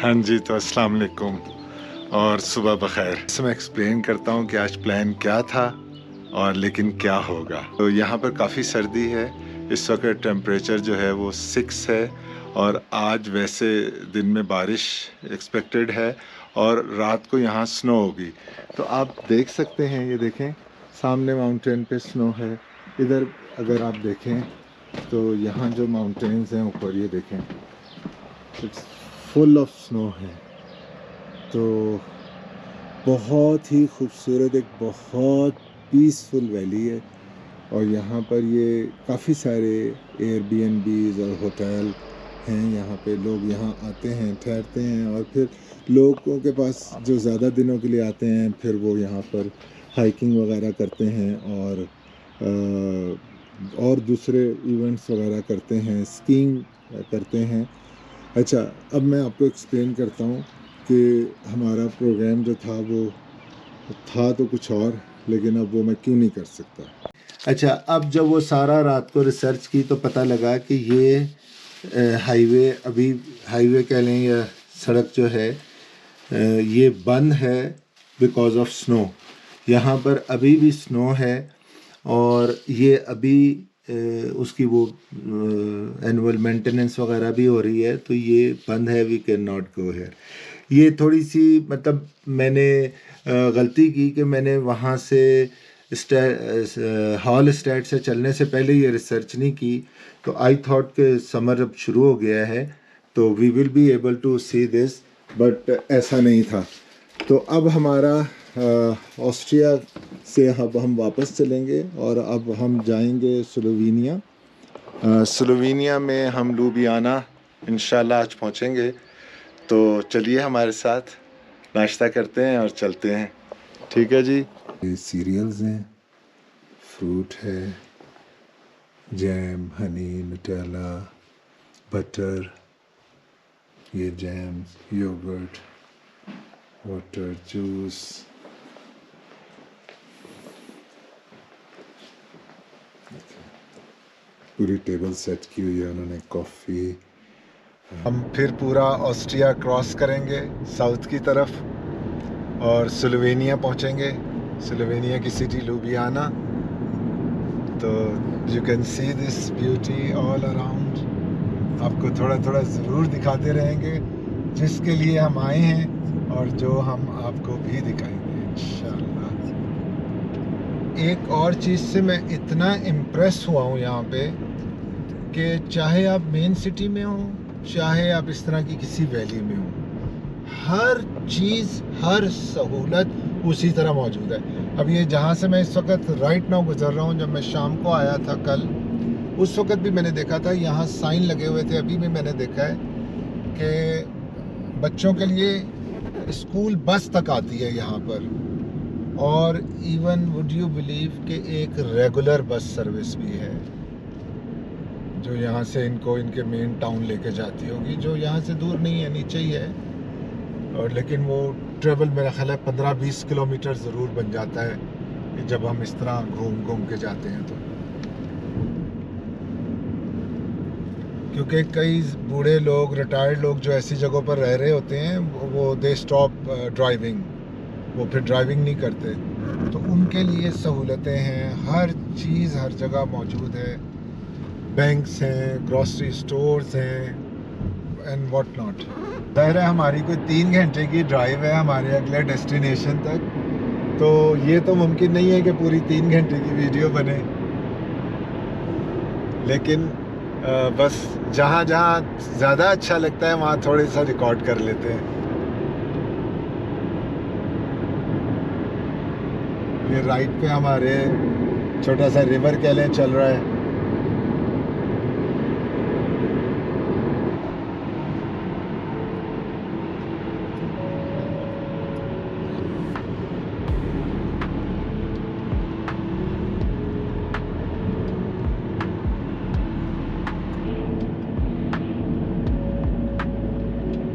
हाँ जी, तो अस्सलाम वालेकुम और सुबह बखैर। मैं एक्सप्लेन करता हूँ कि आज प्लान क्या था और लेकिन क्या होगा। तो यहाँ पर काफ़ी सर्दी है, इस वक्त टेम्परेचर जो है वो 6 है और आज वैसे दिन में बारिश एक्सपेक्टेड है और रात को यहाँ स्नो होगी। तो आप देख सकते हैं, ये देखें सामने माउंटेन पे स्नो है। इधर अगर आप देखें तो यहाँ जो माउंटेन्स हैं ऊपर, ये देखें इट्स फुल ऑफ स्नो है। तो बहुत ही खूबसूरत, एक बहुत पीसफुल वैली है और यहाँ पर ये काफ़ी सारे एयरबीएनबीज और होटल हैं। यहाँ पे लोग यहाँ आते हैं, ठहरते हैं और फिर लोगों के पास जो ज़्यादा दिनों के लिए आते हैं फिर वो यहाँ पर हाइकिंग वगैरह करते हैं और दूसरे इवेंट्स वगैरह करते हैं, स्कीइंग करते हैं। अच्छा, अब मैं आपको एक्सप्लेन करता हूँ कि हमारा प्रोग्राम जो था वो था तो कुछ और, लेकिन अब वो मैं क्यों नहीं कर सकता। अच्छा, अब जब वो सारा रात को रिसर्च की तो पता लगा कि ये हाईवे, अभी हाईवे कह लें या सड़क जो है ये बंद है बिकॉज ऑफ स्नो। यहाँ पर अभी भी स्नो है और ये अभी उसकी वो एनुअल मेंटेनेंस वगैरह भी हो रही है, तो ये बंद है। We can not go here. ये थोड़ी सी मतलब मैंने गलती की कि मैंने वहाँ से हॉल स्टैट से चलने से पहले ये रिसर्च नहीं की। तो आई थॉट कि समर अब शुरू हो गया है तो we will be able to see this, but ऐसा नहीं था। तो अब हमारा ऑस्ट्रिया से अब हम वापस चलेंगे और अब हम जाएंगे स्लोवेनिया। स्लोवेनिया में हम लुबियाना इंशाल्लाह आज पहुँचेंगे। तो चलिए हमारे साथ नाश्ता करते हैं और चलते हैं। ठीक है जी। ये सीरियल्स हैं, फ्रूट है, जैम, हनी, नुटेला, बटर, ये जैम, योगर्ट, वाटर, जूस। पूरी टेबल सेट की हुई है उन्होंने, कॉफ़ी। हम फिर पूरा ऑस्ट्रिया क्रॉस करेंगे साउथ की तरफ और स्लोवेनिया पहुंचेंगे, स्लोवेनिया की सिटी लुबियाना। तो you can see this beauty all around. आपको थोड़ा थोड़ा ज़रूर दिखाते रहेंगे जिसके लिए हम आए हैं और जो हम आपको भी दिखाएंगे इंशाल्लाह। एक और चीज़ से मैं इतना इम्प्रेस हुआ हूँ यहाँ पे कि चाहे आप मेन सिटी में हो, चाहे आप इस तरह की किसी वैली में हो, हर चीज़, हर सहूलत उसी तरह मौजूद है। अब ये जहाँ से मैं इस वक्त राइट नाउ गुजर रहा हूँ, जब मैं शाम को आया था कल, उस वक्त भी मैंने देखा था यहाँ साइन लगे हुए थे। अभी भी मैंने देखा है कि बच्चों के लिए स्कूल बस तक आती है यहाँ पर। और इवन वुड यू बिलीव कि एक रेगुलर बस सर्विस भी है जो यहाँ से इनको इनके मेन टाउन लेके जाती होगी, जो यहाँ से दूर नहीं है, नीचे ही है। और लेकिन वो ट्रेवल मेरा ख्याल है 15-20 किलोमीटर ज़रूर बन जाता है जब हम इस तरह घूम घूम के जाते हैं। तो क्योंकि कई बूढ़े लोग, रिटायर्ड लोग जो ऐसी जगहों पर रह रहे होते हैं, वो दे स्टॉप ड्राइविंग, वो फिर ड्राइविंग नहीं करते। तो उनके लिए सहूलतें हैं, हर चीज़ हर जगह मौजूद है। बैंक्स हैं, ग्रॉसरी स्टोर्स हैं एंड व्हाट नॉट। ज़ाहिर है हमारी कोई 3 घंटे की ड्राइव है हमारे अगले डेस्टिनेशन तक, तो ये तो मुमकिन नहीं है कि पूरी 3 घंटे की वीडियो बने। लेकिन बस जहाँ जहाँ ज़्यादा अच्छा लगता है वहाँ थोड़े सा रिकॉर्ड कर लेते हैं। ये राइट पे हमारे छोटा सा रिवर कह लें चल रहा है।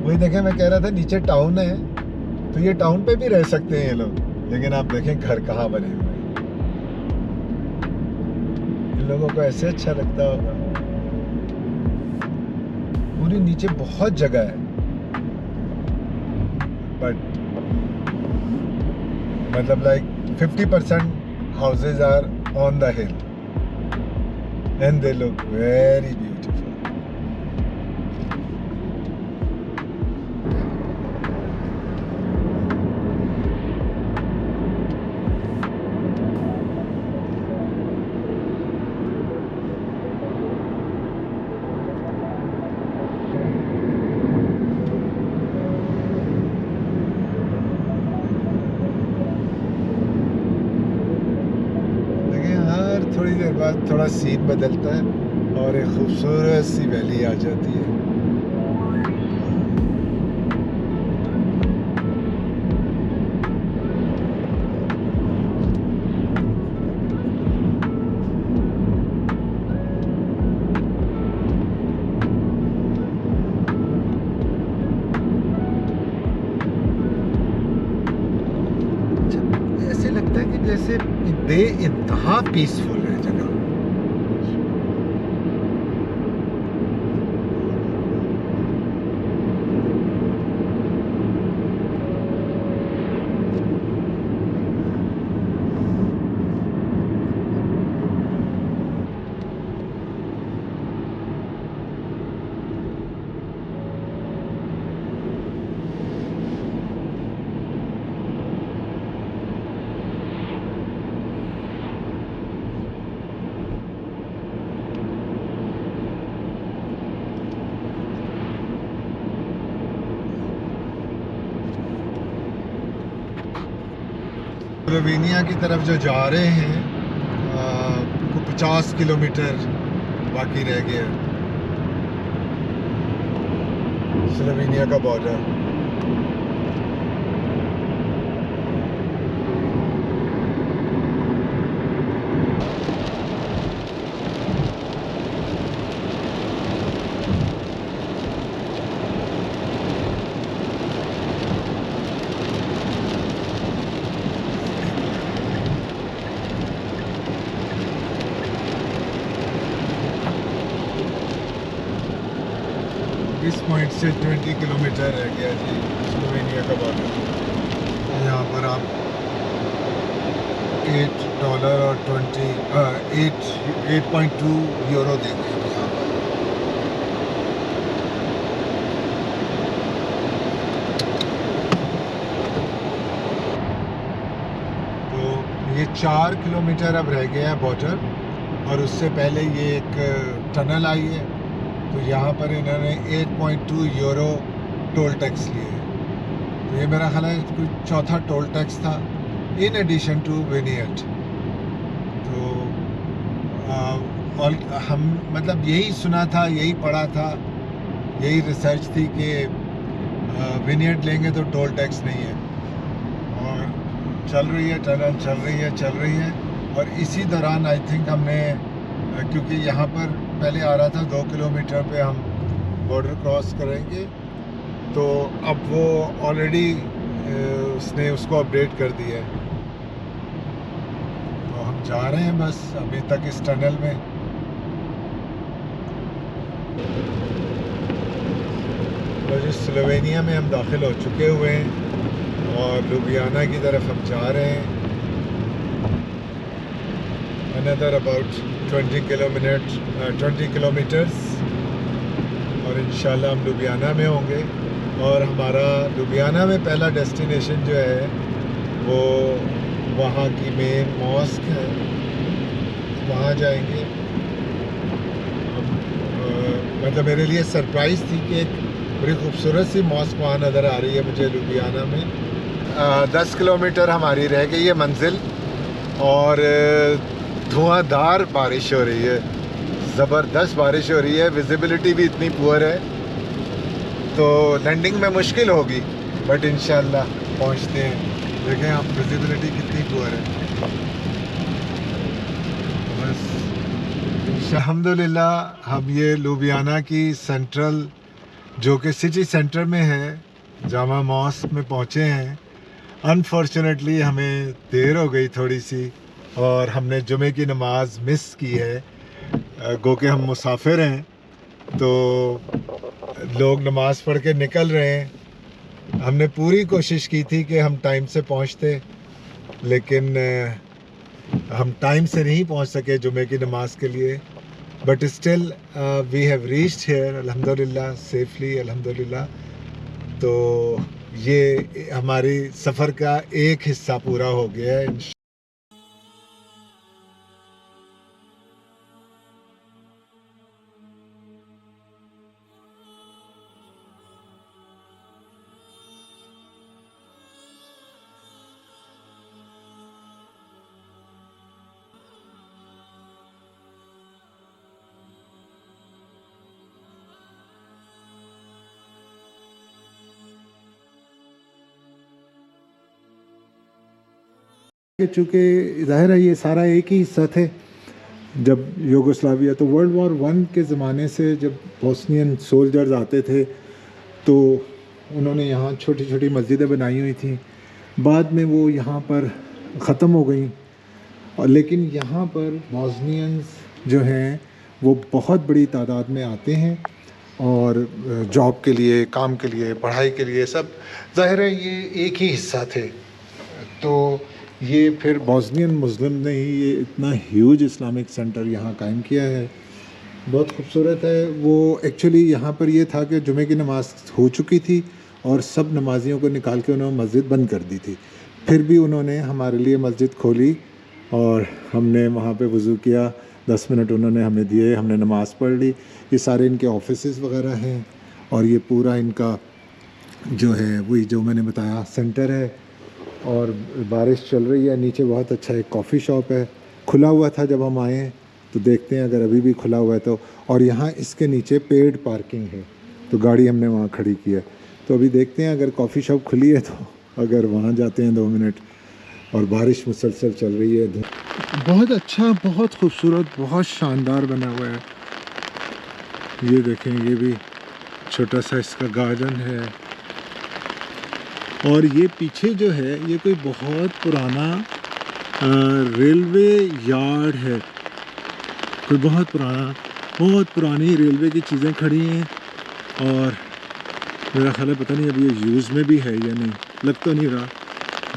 वही देखें, मैं कह रहा था नीचे टाउन है, तो ये टाउन पे भी रह सकते हैं ये लोग, लेकिन आप देखें घर कहाँ बने हुए हैं। इन लोगों को ऐसे अच्छा लगता होगा। पूरी नीचे बहुत जगह है। बट मतलब like 50% houses are on the hill and they look very beautiful. थोड़ी देर बाद थोड़ा सीन बदलता है और एक खूबसूरत सी वैली आ जाती है। ऐसे लगता है कि जैसे बेइंतहा पीसफुल है जगह। स्लोवेनिया की तरफ जो जा रहे हैं को 50 किलोमीटर बाकी रह गया स्लोवेनिया का बॉर्डर। इस पॉइंट से 20 किलोमीटर रह गया जी स्लोवेनिया का बॉर्डर। यहाँ पर आप $8 और 8.2 यूरो देंगे यहाँ पर। तो ये 4 किलोमीटर अब रह गया है बॉर्डर और उससे पहले ये एक टनल आई है। तो यहाँ पर इन्होंने 8.2 यूरो टोल टैक्स लिए। तो ये मेरा ख्याल है कोई चौथा टोल टैक्स था इन एडिशन टू विनियट। तो और हम मतलब यही सुना था, यही पढ़ा था, यही रिसर्च थी कि विनियट लेंगे तो टोल टैक्स नहीं है। और चल रही है टनल, चल रही है और इसी दौरान आई थिंक हमने, क्योंकि यहाँ पर पहले आ रहा था 2 किलोमीटर पे हम बॉर्डर क्रॉस करेंगे, तो अब वो ऑलरेडी उसने उसको अपडेट कर दिया है। तो हम जा रहे हैं बस अभी तक इस टनल में। तो जो स्लोवेनिया में हम दाखिल हो चुके हुए हैं और लुबियाना की तरफ हम जा रहे हैं। Another about 20 किलोमीटर्स और इंशाल्लाह हम लुबियाना में होंगे। और हमारा लुबियाना में पहला डेस्टिनेशन जो है वो वहाँ की मेन मॉस्क है, वहाँ जाएंगे। मतलब मेरे लिए सरप्राइज़ थी कि एक बड़ी खूबसूरत सी मॉस्क वहाँ नज़र आ रही है मुझे लुबियाना में। 10 किलोमीटर हमारी रह गई है मंजिल और धुआंधार बारिश हो रही है, ज़बरदस्त बारिश हो रही है। विजिबिलिटी भी इतनी पुअर है तो लैंडिंग में मुश्किल होगी, बट इंशाल्लाह पहुंचते हैं। देखें आप विजिबिलिटी कितनी पुअर है। बस अल्हम्दुलिल्लाह हम ये लुबियाना की सेंट्रल, जो कि सिटी सेंटर में है, जामा मॉस्क में पहुँचे हैं। अनफॉर्चुनेटली हमें देर हो गई थोड़ी सी और हमने जुमे की नमाज मिस की है। गो के हम मुसाफिर हैं तो लोग नमाज पढ़ के निकल रहे हैं, हमने पूरी कोशिश की थी कि हम टाइम से पहुंचते, लेकिन हम टाइम से नहीं पहुंच सके जुमे की नमाज के लिए। But still we have reached here अल्हम्दुलिल्लाह सेफली अल्हम्दुलिल्लाह। तो ये हमारी सफ़र का एक हिस्सा पूरा हो गया है। चूँकि ज़ाहिर है ये सारा एक ही हिस्सा थे जब यूगोस्लाविया, तो वर्ल्ड वॉर वन के ज़माने से जब बोस्नियन सोल्जर्स आते थे तो उन्होंने यहाँ छोटी छोटी मस्जिदें बनाई हुई थी। बाद में वो यहाँ पर ख़त्म हो गई, और लेकिन यहाँ पर बोस्नियंस जो हैं वो बहुत बड़ी तादाद में आते हैं और जॉब के लिए, काम के लिए, पढ़ाई के लिए, सब ज़ाहिर है ये एक ही हिस्सा थे। तो ये फिर बोस्नियन मुस्लिम ने ही ये इतना ह्यूज इस्लामिक सेंटर यहाँ कायम किया है, बहुत खूबसूरत है। वो एक्चुअली यहाँ पर ये था कि जुमे की नमाज़ हो चुकी थी और सब नमाजियों को निकाल के उन्होंने मस्जिद बंद कर दी थी, फिर भी उन्होंने हमारे लिए मस्जिद खोली और हमने वहाँ पे वज़ू किया। 10 मिनट उन्होंने हमें दिए, हमने नमाज़ पढ़ ली। ये सारे इनके ऑफिसेस वगैरह हैं और ये पूरा इनका जो है वही जो मैंने बताया सेंटर है। और बारिश चल रही है, नीचे बहुत अच्छा एक कॉफ़ी शॉप है, खुला हुआ था जब हम आए हैं, तो देखते हैं अगर अभी भी खुला हुआ है तो। और यहाँ इसके नीचे पेड पार्किंग है, तो गाड़ी हमने वहाँ खड़ी की है। तो अभी देखते हैं अगर कॉफ़ी शॉप खुली है तो अगर वहाँ जाते हैं 2 मिनट। और बारिश मुसलसल चल रही है, बहुत अच्छा, बहुत खूबसूरत, बहुत शानदार बना हुआ है। ये देखें, ये भी छोटा सा इसका गार्डन है। और ये पीछे जो है ये कोई बहुत पुराना रेलवे यार्ड है, कोई बहुत पुरानी रेलवे की चीज़ें खड़ी हैं। और मेरा ख्याल है पता नहीं अभी ये यूज़ में भी है या नहीं, लग तो नहीं रहा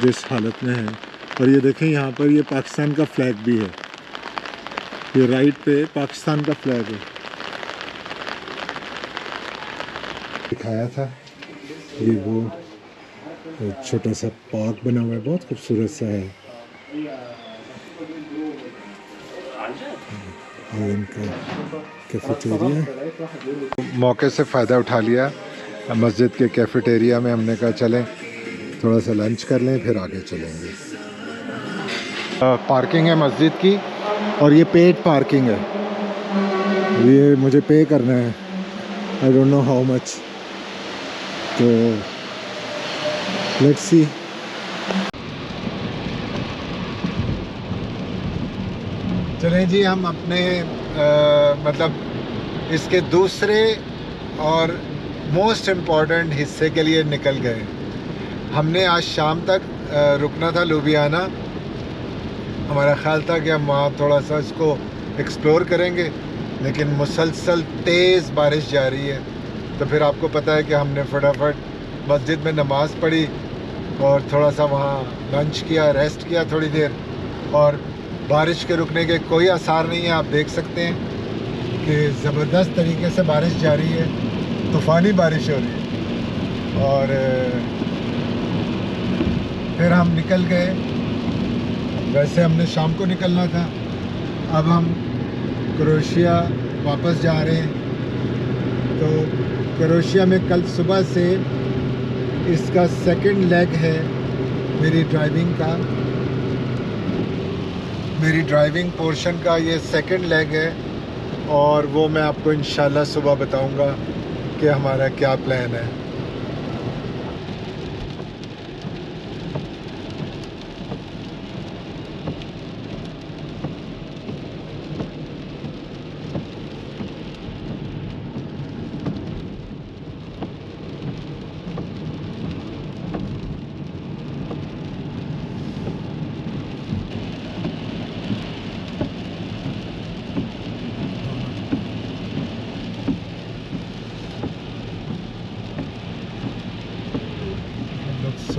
जिस हालत में है। और ये देखें यहाँ पर ये पाकिस्तान का फ्लैग भी है, ये राइट पे पाकिस्तान का फ्लैग है। दिखाया था ये वो छोटा सा पार्क बना हुआ है, बहुत खूबसूरत सा है। और इनका कैफेटेरिया, मौके से फ़ायदा उठा लिया मस्जिद के कैफेटेरिया में। हमने कहा चलें थोड़ा सा लंच कर लें फिर आगे चलेंगे। पार्किंग है मस्जिद की और ये पेड पार्किंग है, ये मुझे पे करना है, I don't know how much. तो लेट्स सी। चलें जी, हम अपने मतलब इसके दूसरे और मोस्ट इम्पॉर्टेंट हिस्से के लिए निकल गए। हमने आज शाम तक रुकना था लुबियाना। हमारा ख्याल था कि हम वहाँ थोड़ा सा इसको एक्सप्लोर करेंगे, लेकिन मुसलसल तेज़ बारिश जा रही है। तो फिर आपको पता है कि हमने फटाफट मस्जिद में नमाज़ पढ़ी और थोड़ा सा वहाँ लंच किया, रेस्ट किया थोड़ी देर। और बारिश के रुकने के कोई आसार नहीं है, आप देख सकते हैं कि ज़बरदस्त तरीके से बारिश जारी है, तूफ़ानी बारिश हो रही है। और फिर हम निकल गए, वैसे हमने शाम को निकलना था, अब हम क्रोएशिया वापस जा रहे हैं। तो क्रोएशिया में कल सुबह से इसका सेकंड लेग है मेरी ड्राइविंग पोर्शन का, ये सेकंड लेग है। और वो मैं आपको इंशाल्लाह सुबह बताऊंगा कि हमारा क्या प्लान है।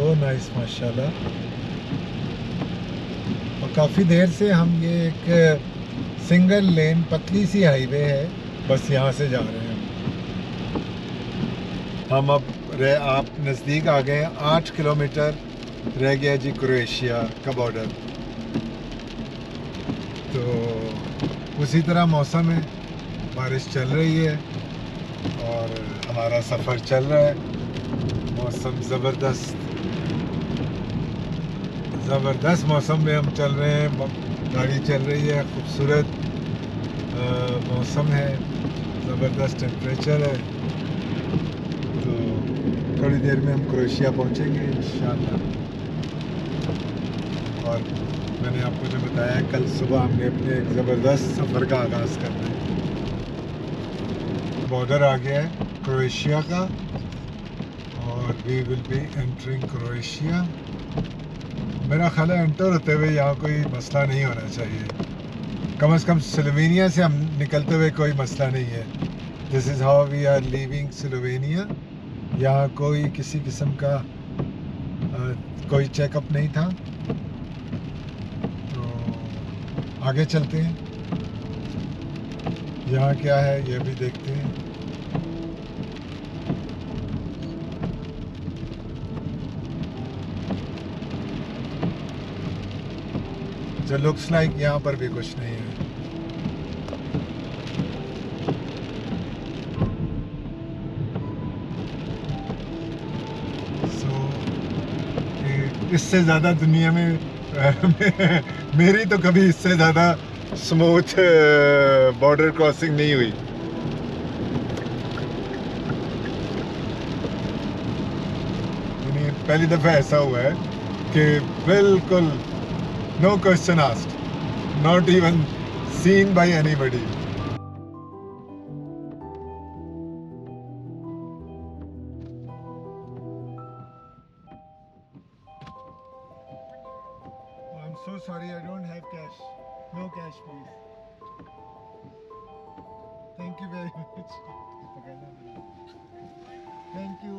सो नाइस माशाल्लाह। और काफ़ी देर से हम ये एक सिंगल लेन पतली सी हाईवे है, बस यहाँ से जा रहे हैं हम। अब आप नज़दीक आ गए हैं, 8 किलोमीटर रह गया जी क्रोएशिया का बॉर्डर। तो उसी तरह मौसम है, बारिश चल रही है और हमारा सफ़र चल रहा है। मौसम ज़बरदस्त मौसम में हम चल रहे हैं, गाड़ी चल रही है, खूबसूरत मौसम है, ज़बरदस्त टेम्परेचर है। तो थोड़ी देर में हम क्रोएशिया पहुंचेंगे इंशाल्लाह। और मैंने आपको जो बताया, कल सुबह हमने अपने एक ज़बरदस्त सफ़र का आगाज़ करना है। बॉर्डर आ गया है क्रोएशिया का और we will be entering Croatia. मेरा ख्याल है एंटर होते हुए यहाँ कोई मसला नहीं होना चाहिए, कम से कम स्लोवेनिया से हम निकलते हुए कोई मसला नहीं है। This is how we are leaving Slovenia. यहाँ कोई किसी किस्म का कोई चेकअप नहीं था। तो आगे चलते हैं, यहाँ क्या है ये भी देखते हैं। जो लुक्स लाइक यहाँ पर भी कुछ नहीं है। इससे ज़्यादा दुनिया में मेरी तो कभी इससे ज़्यादा स्मूथ बॉर्डर क्रॉसिंग नहीं हुई। पहली दफ़ा ऐसा हुआ है कि बिल्कुल no question asked, not even seen by anybody. So sorry, I don't have cash. No cash, please. Thank you very much. Okay, no. Thank you.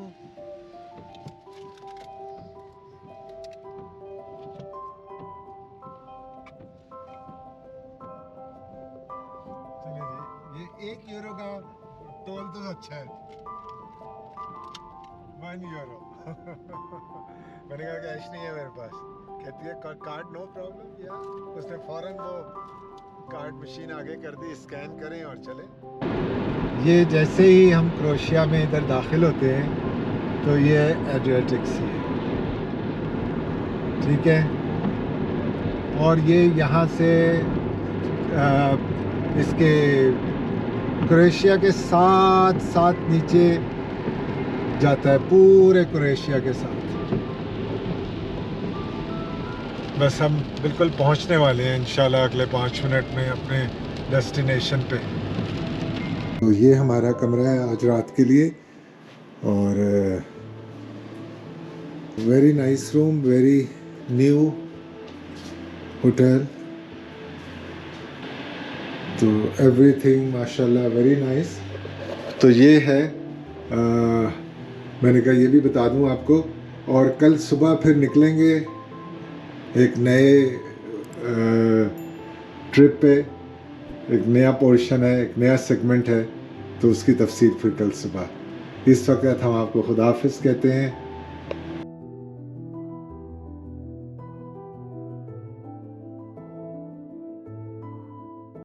चलिए जी, ये 1 यूरो का टोल तो अच्छा है। 1 यूरो। मैंने कहा कैश नहीं है मेरे पास। कहती है कार्ड नो प्रॉब्लम। या उसने फ़ौरन वो कार्ड मशीन आगे कर दी, स्कैन करें और चले। ये जैसे ही हम क्रोएशिया में इधर दाखिल होते हैं तो ये एड्रियाटिक सी है, ठीक है। और ये यहाँ से इसके क्रोएशिया के साथ साथ नीचे जाता है, पूरे क्रोएशिया के साथ। बस हम बिल्कुल पहुंचने वाले हैं इंशाल्लाह अगले 5 मिनट में अपने डेस्टिनेशन पे। तो ये हमारा कमरा है आज रात के लिए, और very nice room, very new hotel. तो एवरीथिंग माशाल्लाह वेरी नाइस। तो ये है मैंने कहा ये भी बता दूं आपको। और कल सुबह फिर निकलेंगे एक नए ट्रिप पे, एक नया पोर्शन है, एक नया सेगमेंट है, तो उसकी तफसील फिर कल सुबह। इस वक्त हम आपको खुदाफिज कहते हैं।